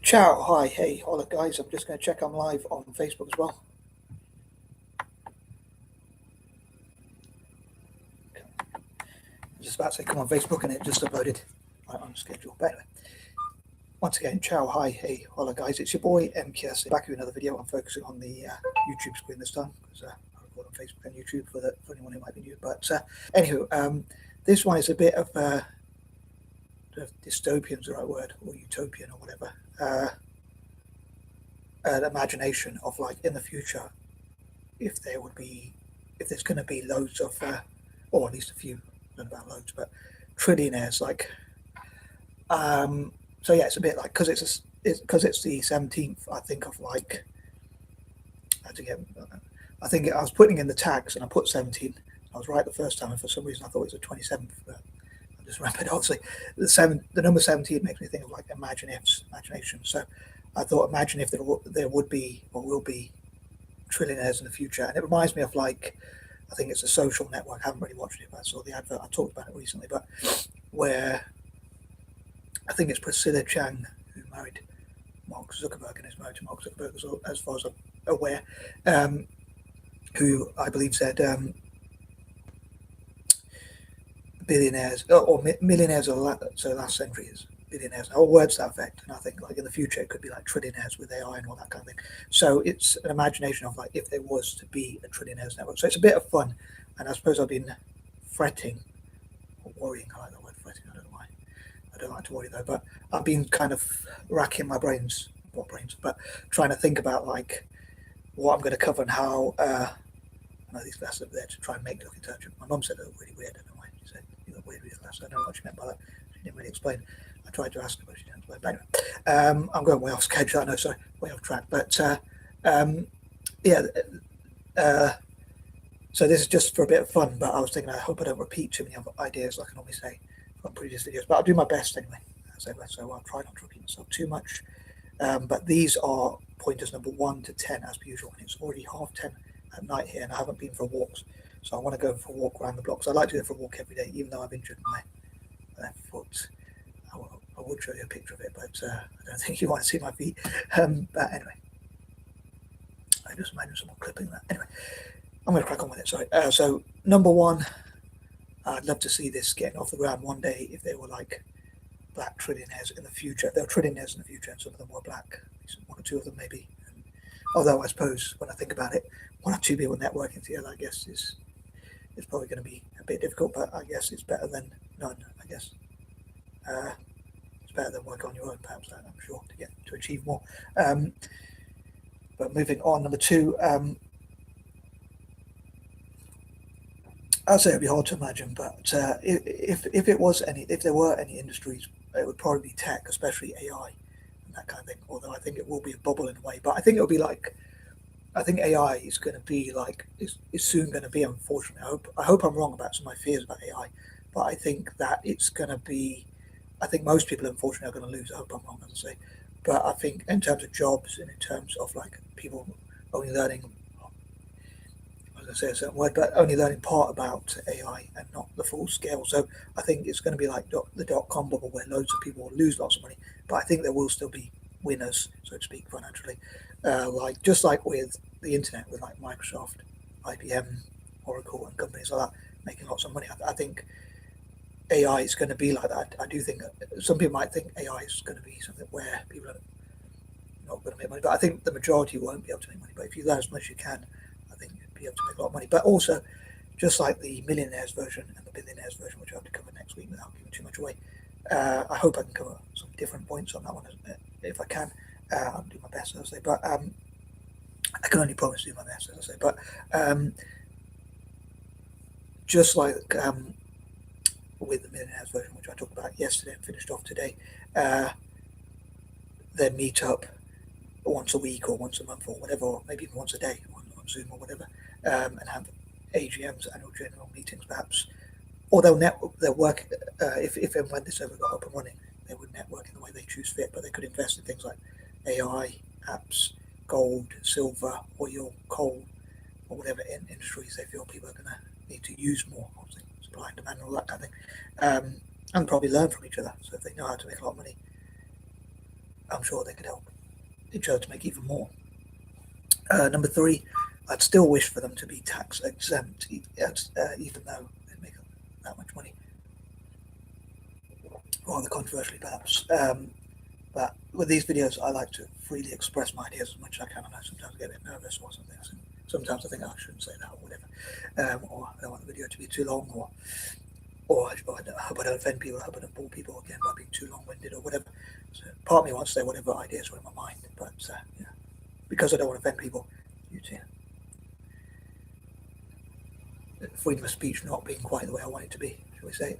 Ciao, hi, hey, hola guys. I'm just going to check I'm live on Facebook as well. I was just about to say come on Facebook and it just uploaded right on schedule. But anyway, once again, ciao, hi, hey, hola guys. It's your boy M.K.S. back with another video. I'm focusing on the YouTube screen this time because I record on Facebook and YouTube for anyone who might be new. But anywho, this one is a bit of dystopian is the right word, or utopian or whatever. An imagination of like in the future if there's going to be loads of or at least a few, not about loads, but trillionaires. Like so yeah, it's a bit like because it's the 17th, I think of like I think I was putting in the tags and I put 17. I was right the first time, and for some reason I thought it was the 27th, but I just remembered obviously the number 17 makes me think of like imagination. So I thought, imagine if there would be or will be trillionaires in the future. And it reminds me of like, I think it's a social network. I haven't really watched it, but I saw the advert. I talked about it recently, but where I think it's Priscilla Chang who married Mark Zuckerberg and is married to Mark Zuckerberg, as far as I'm aware, who I believe said billionaires or millionaires are so last century is billionaires, or words to that effect. And I think like in the future it could be like trillionaires with AI and all that kind of thing. So it's an imagination of like if there was to be a trillionaires network. So it's a bit of fun, and I suppose I've been fretting or worrying. I like the word fretting. I don't know why. I don't like to worry though, but I've been kind of racking my brains, but trying to think about like what I'm going to cover and how. I know these glasses up there to try and make me look intelligent. My mum said they look really weird. I don't know why. She said you look weird with your glasses. I don't know what she meant by that. She didn't really explain. I tried to ask her, but she didn't explain. But anyway, I'm going way off schedule. I know, sorry, way off track. But yeah, so this is just for a bit of fun. But I was thinking, I hope I don't repeat too many other ideas like I normally say from previous videos. But I'll do my best anyway. So I'll try not to repeat myself too much. But these are pointers number 1 to 10 as per usual, and it's already 10:30 at night here, and I haven't been for walks, so I want to go for a walk around the block. So I like to go for a walk every day, even though I've injured my left foot. I would show you a picture of it, but I don't think you want to see my feet. But anyway, I just imagine someone clipping that. Anyway, I'm going to crack on with it. Sorry. So number 1, I'd love to see this getting off the ground one day. If they were like black trillionaires in the future, there are trillionaires in the future, and some of them were black. 1 or 2 of them maybe. Although I suppose when I think about it, 1 or 2 people networking together, I guess is probably going to be a bit difficult. But I guess it's better than none. I guess it's better than work on your own, perhaps. I'm sure to achieve more. But moving on, number 2. I'd say it'd be hard to imagine, but if there were any industries, it would probably be tech, especially AI and that kind of thing. Although I think it will be a bubble in a way, but I think it'll be like, I think AI is going to be like is soon going to be. Unfortunately, I hope I'm wrong about some of my fears about AI, but I think that it's going to be. I think most people, unfortunately, are going to lose. I hope I'm wrong, as I say, but I think in terms of jobs and in terms of like people only learning. I was going to say a certain word, but only learning part about AI and not the full scale. So I think it's going to be like the .com bubble where loads of people will lose lots of money, but I think there will still be winners, so to speak, financially. Like just like with the internet, with like Microsoft, IBM, Oracle, and companies like that making lots of money. I think AI is going to be like that. I do think some people might think AI is going to be something where people are not going to make money, but I think the majority won't be able to make money. But if you learn as much as you can, I think you'll be able to make a lot of money. But also, just like the millionaires version and the billionaires version, which I have to cover next week without giving too much away, I hope I can cover some different points on that one if I can. I'll do my best, as I say, but I can only promise to do my best, as I say. But just like with the millionaires version, which I talked about yesterday and finished off today, they meet up once a week or once a month or whatever, or maybe even once a day on Zoom or whatever, and have AGMs, annual general meetings, perhaps. Or they'll work if and when this ever got up and running, they would network in the way they choose fit, but they could invest in things like AI, apps, gold, silver, oil, coal, or whatever industries they feel people are going to need to use more, obviously, supply and demand, and all that kind of thing, and probably learn from each other. So if they know how to make a lot of money, I'm sure they could help each other to make even more. Number 3, I'd still wish for them to be tax exempt, even though they make that much money. Rather controversially, perhaps. But with these videos, I like to freely express my ideas as much as I can, and I sometimes get a bit nervous or something. Sometimes I think I shouldn't say that or whatever, or I don't want the video to be too long, or I hope I don't offend people, I hope I don't bore people again by being too long-winded or whatever. So part of me wants to say whatever ideas are in my mind, but yeah, because I don't want to offend people, due to freedom of speech not being quite the way I want it to be, shall we say,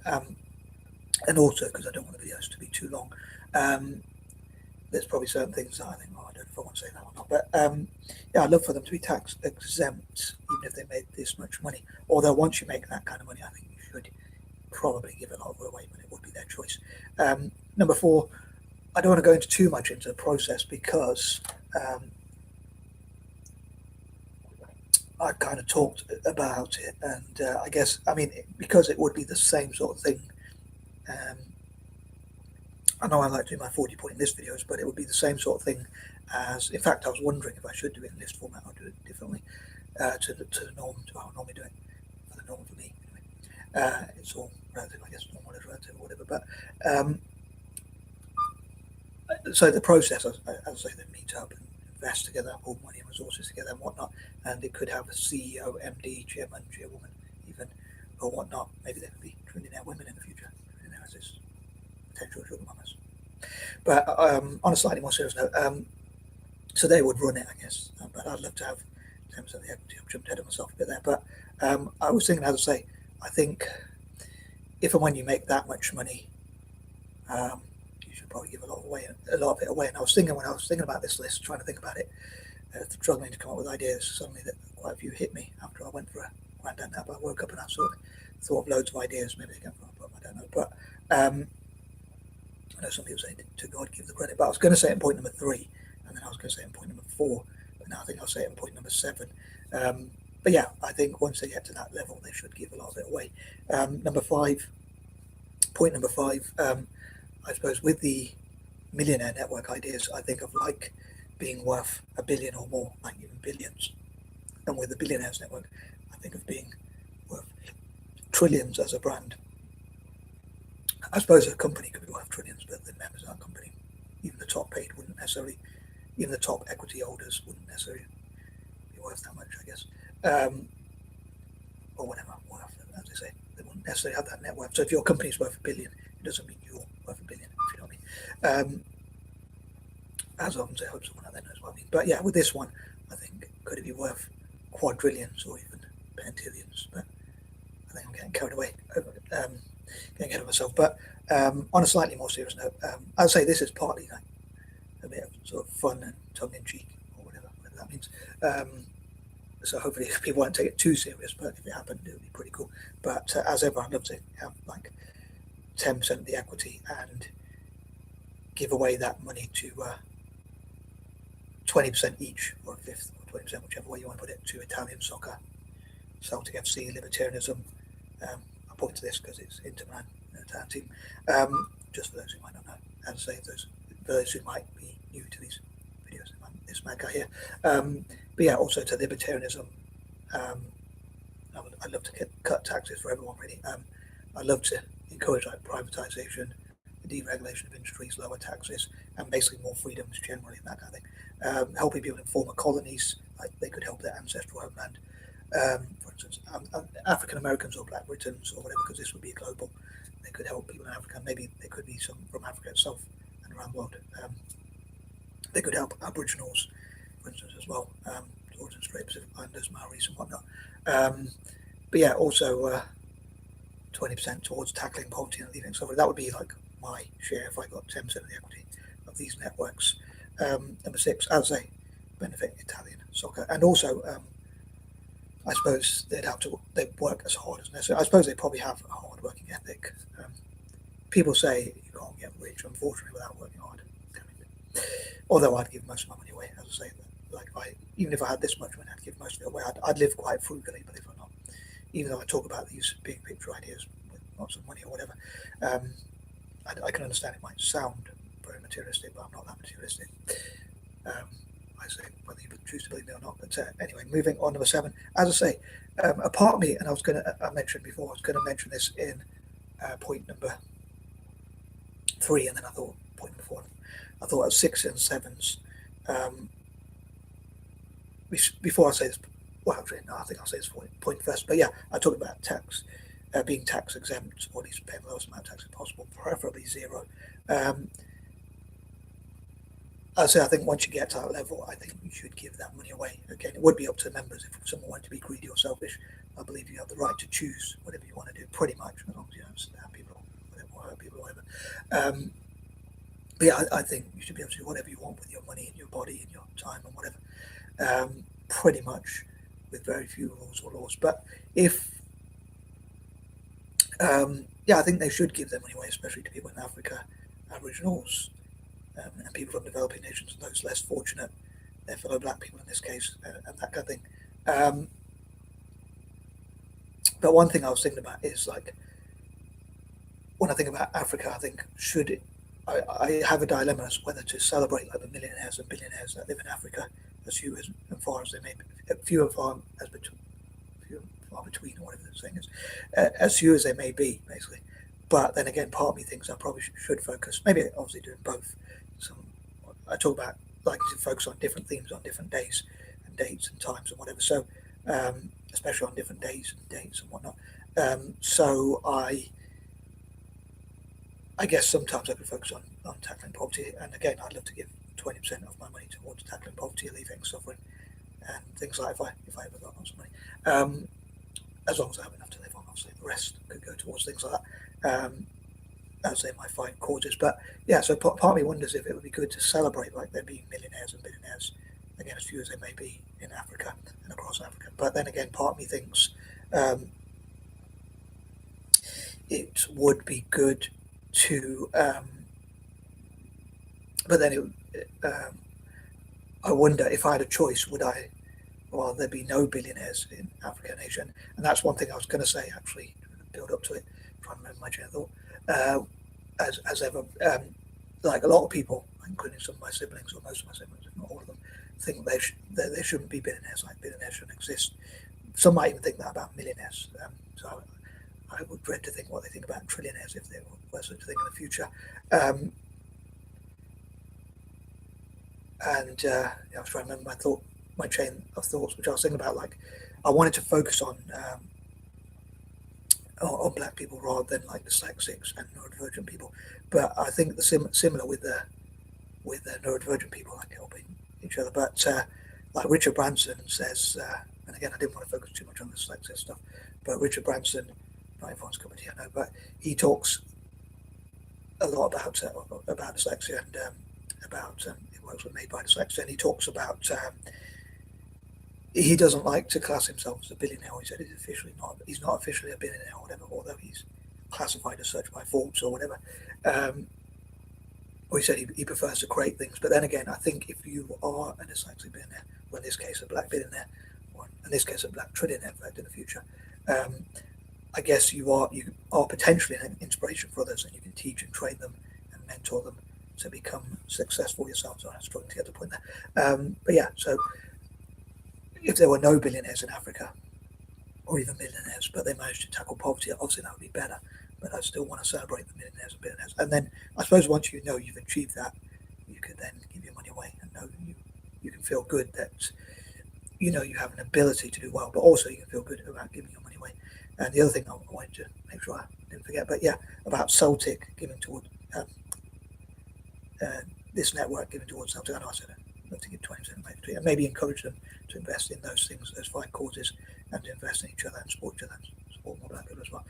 and also because I don't want the videos to be too long. There's probably certain things that I think, I don't know if I want to say that or not, but yeah, I'd love for them to be tax exempt, even if they made this much money. Although once you make that kind of money, I think you should probably give a lot of it away, but it would be their choice. Number 4, I don't want to go into too much into the process because I kind of talked about it, and I guess, I mean, because it would be the same sort of thing. I know I like to do my 40 point list videos, but it would be the same sort of thing as, in fact, I was wondering if I should do it in list format or do it differently to the norm, to how I normally do it, for the norm for me. Anyway. It's all relative, I guess, normal is relative or whatever, but so the process, as I say, they meet up and invest together, pull money and resources together and whatnot, and it could have a CEO, MD, chairman, chairwoman, even, or whatnot. Maybe there could be trillionaire women in the future. Trillionaire has this potential sugar mamas. But on a slightly more serious note, so they would run it, I guess. But I'd love to have 10% of the equity. I've jumped ahead of myself a bit there. But I was thinking, as I say, I think if and when you make that much money, you should probably give a lot of it away. And I was thinking, when I was thinking about this list, trying to think about it, struggling to come up with ideas, suddenly that quite a few hit me after I went for a granddad nap. I woke up and I sort of thought of loads of ideas. Maybe they came from a book, I don't know. But I know some people say to God give the credit, but I was going to say it in point number 3, and then I was going to say it in point number 4, but now I think I'll say it in point number 7. But yeah, I think once they get to that level, they should give a lot of it away. Point number 5, I suppose with the millionaire network ideas, I think of like being worth $1 billion or more, like even billions. And with the Billionaires network, I think of being worth trillions as a brand. I suppose a company could be worth trillions, but the members of that company, even the top paid, wouldn't necessarily, even the top equity holders wouldn't necessarily be worth that much, I guess. Or whatever, as they say, they wouldn't necessarily have that net worth. So if your company's worth $1 billion, it doesn't mean you're worth $1 billion, if you know what I mean. As I often say, I hope someone out there knows what I mean. But yeah, with this one, I think could it be worth quadrillions or even pentillions? But I think I'm getting carried away, getting ahead of myself. But on a slightly more serious note, I'll say this is partly like a bit of sort of fun and tongue-in-cheek, or whatever that means. So hopefully people won't take it too serious, but if it happened, it would be pretty cool. But as ever, I'd love to have like 10% of the equity and give away that money to 20% each, or a fifth, or 20%, whichever way you want to put it, to Italian soccer, Celtic FC, libertarianism. I point to this because it's Inter Milan, the Italian team. Just for those who might not know, and say those who might be new to these videos, this mad guy here. But yeah, also to libertarianism. I'd love to cut taxes for everyone, really. I'd love to encourage like privatization, the deregulation of industries, lower taxes, and basically more freedoms generally, and that kind of thing. Helping people in former colonies, like they could help their ancestral homeland. For instance, African Americans or Black Britons or whatever, because this would be global. They could help people in Africa. Maybe there could be some from Africa itself and around the world. They could help Aboriginals, for instance, as well, Torres and Strait Pacific Islanders, Maoris and whatnot. But yeah, also 20% towards tackling poverty and leaving. So that would be like my share if I got 10% of the equity of these networks. Number 6, as I benefit Italian soccer, and also I suppose they'd work as hard as necessary. I suppose they probably have a hard working ethic. People say you can't get rich, unfortunately, without working hard. Although I'd give most of my money away, as I say, like even if I had this much money, I'd give most of it away. I'd live quite frugally, believe it or not. Even though I talk about these big picture ideas with lots of money or whatever, I can understand it might sound very materialistic, but I'm not that materialistic. I say whether you choose to believe me or not. But anyway, moving on, number 7. As I say, a part of me, and I mentioned before, I was going to mention this in point number 3, and then I thought point number 4. I thought at 6 and 7s. Before I say this, well, actually, no, I think I'll say this point first. But yeah, I talked about tax, being tax exempt, or at least paying the lowest amount of tax as possible, preferably 0. I think once you get to that level, I think you should give that money away. Again, it would be up to members if someone wanted to be greedy or selfish. I believe you have the right to choose whatever you want to do, pretty much, as long as you don't stab people or hurt people or whatever. But yeah, I think you should be able to do whatever you want with your money and your body and your time and whatever, pretty much, with very few rules or laws. But if, I think they should give their money away, especially to people in Africa, Aboriginals, and people from developing nations and those less fortunate, their fellow black people in this case, and that kind of thing. But one thing I was thinking about is, like, when I think about Africa, I think I have a dilemma as whether to celebrate like the millionaires and billionaires that live in Africa, as few and far as they may be, few and far between, or whatever the saying is, as few as they may be, basically. But then again, part of me thinks I probably should focus, maybe obviously doing both. I talk about liking to focus on different themes on different days and dates and times and whatever. So, especially on different days and dates and whatnot. So I guess sometimes I could focus on tackling poverty, and again, I'd love to give 20% of my money towards tackling poverty, alleviating suffering, and things like if I ever got lots of money. As long as I have enough to live on, obviously the rest could go towards things like that. I'd say my 5 causes. But yeah, so part of me wonders if it would be good to celebrate like there being millionaires and billionaires, again, as few as they may be in Africa and across Africa. But then again, part of me thinks it would be good to, but then I wonder if I had a choice, would I, well, there'd be no billionaires in Africa and Asia. And that's one thing I was going to say, actually, build up to it, try and remember my train of thought. As ever, like a lot of people, including some of my siblings, or most of my siblings, if not all of them, think there shouldn't be billionaires, like billionaires shouldn't exist. Some might even think that about millionaires. So I would dread to think what they think about trillionaires if there were such a thing in the future. I was trying to remember my train of thoughts, which I was thinking about, like, I wanted to focus on black people rather than like dyslexics and neurodivergent people. But I think the similar with the neurodivergent people, like helping each other. But like Richard Branson says, and again, I didn't want to focus too much on the dyslexia stuff, but Richard Branson, not everyone's cup of tea, I know, but he talks a lot about dyslexia and about he works with Made by Dyslexia, and he talks about he doesn't like to class himself as a billionaire. He said he's not officially a billionaire or whatever, although he's classified as such by Forbes or whatever. Or he said he prefers to create things. But then again, I think if you are a dyslexic billionaire, or in this case a black billionaire, or in this case a black trillionaire, in fact, in the future, I guess you are potentially an inspiration for others, and you can teach and train them and mentor them to become successful yourself. So I'm struggling to get the point there. But yeah, so if there were no billionaires in Africa, or even millionaires, but they managed to tackle poverty, obviously that would be better. But I still want to celebrate the millionaires and billionaires. And then I suppose once you know you've achieved that, you could then give your money away and know you can feel good that you have an ability to do well, but also you can feel good about giving your money away. And the other thing I wanted to make sure I didn't forget, but yeah, about Celtic giving toward this network giving towards Celtic. I know I said I'd love to give 20% and maybe encourage them to invest in those things, those 5 causes, and to invest in each other and support each other and support more black people as well.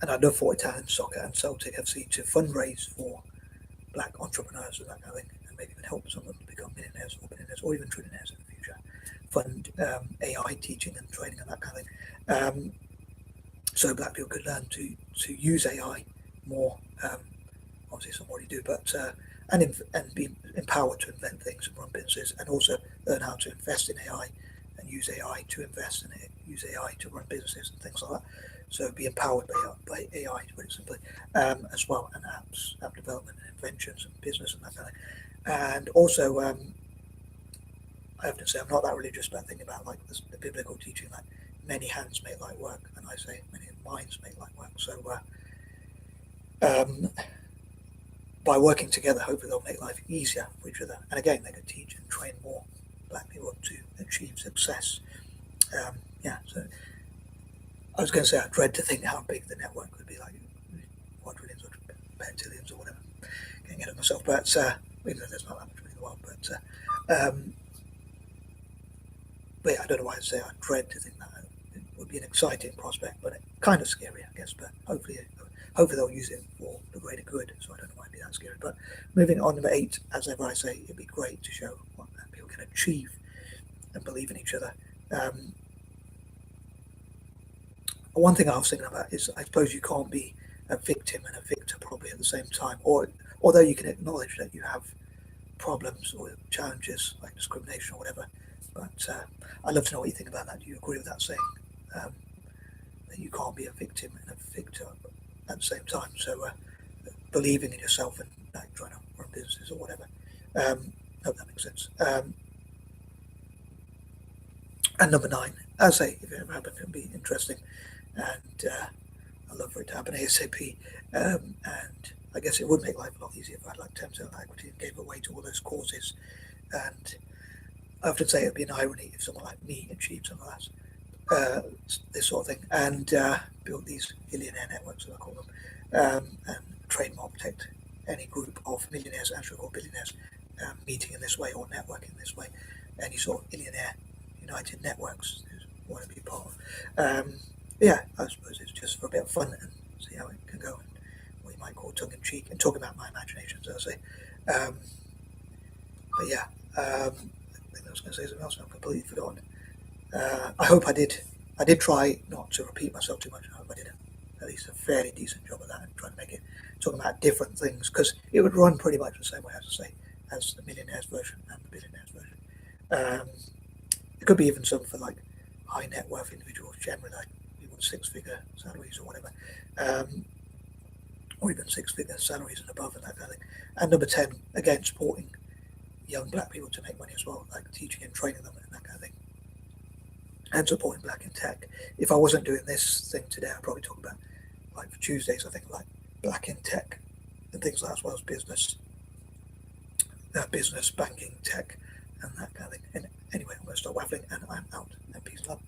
And I'd love for Italian Soccer and Celtic FC to fundraise for black entrepreneurs and that kind of thing, and maybe even help some of them become millionaires or billionaires or even trillionaires in the future. Fund AI teaching and training and that kind of thing. So black people could learn to use AI more. Obviously, some already do, but and be empowered to invent things and run businesses, and also learn how to invest in AI and use AI to invest in it, use AI to run businesses and things like So be empowered by AI, very simply, as well, and app development and inventions and business and that kind of thing. And also, I often say I'm not that religious, but I think about like the biblical teaching, like many hands make light work, and I say many minds make light work. So by working together, hopefully they'll make life easier for each other. And again, they can teach and train more black people to achieve success. Yeah, so I was going to say I dread to think how big the network could be, like quadrillions or pentillions or whatever. Getting ahead of myself, but even though there's not that much in the world, but yeah, I don't know why I say I dread to think that. It would be an exciting prospect, but kind of scary, I guess. But hopefully they'll use it for the greater good. So I don't know why it'd be that scary. But moving on, number 8, as ever I say, it'd be great to show what people can achieve and believe in each other. One thing I was thinking about is I suppose you can't be a victim and a victor probably at the same time, or although you can acknowledge that you have problems or challenges like discrimination or whatever. But I'd love to know what you think about that. Do you agree with that saying, that you can't be a victim and a victor at the same time? So believing in yourself and like trying to run businesses or whatever. Hope that makes sense. And number 9, as I say, if it ever happened, it would be interesting, and I'd love for it to happen ASAP. And I guess it would make life a lot easier if I had like 10% equity and gave away to all those causes. And I often say it'd be an irony if someone like me achieved some of that, this sort of thing, and built these billionaire networks, as I call them, and trademark protect any group of millionaires, actually called billionaires, meeting in this way or networking in this way, any sort of billionaire united networks who want to be part of. Yeah, I suppose it's just for a bit of fun and see how it can go, and what you might call tongue in cheek, and talk about my imagination, as I say. But yeah, I think I was going to say something else, and I've completely forgotten. I hope I did. I did try not to repeat myself too much. I hope I did at least a fairly decent job of that, and trying to make it talking about different things, because it would run pretty much the same way, as I say, as the millionaires version and the billionaires version. It could be even some for like high net worth individuals, generally like people with 6-figure salaries or whatever, or even 6-figure salaries and above, and that kind of thing. And number 10, again, supporting young black people to make money as well, like teaching and training them and that kind of thing, and supporting black in tech. If I wasn't doing this thing today, I'd probably talk about, like for Tuesdays, I think, like black in tech and things like that, as well as business, banking, tech, and that kind of thing. And anyway, I'm going to stop waffling, and I'm out. And peace and love.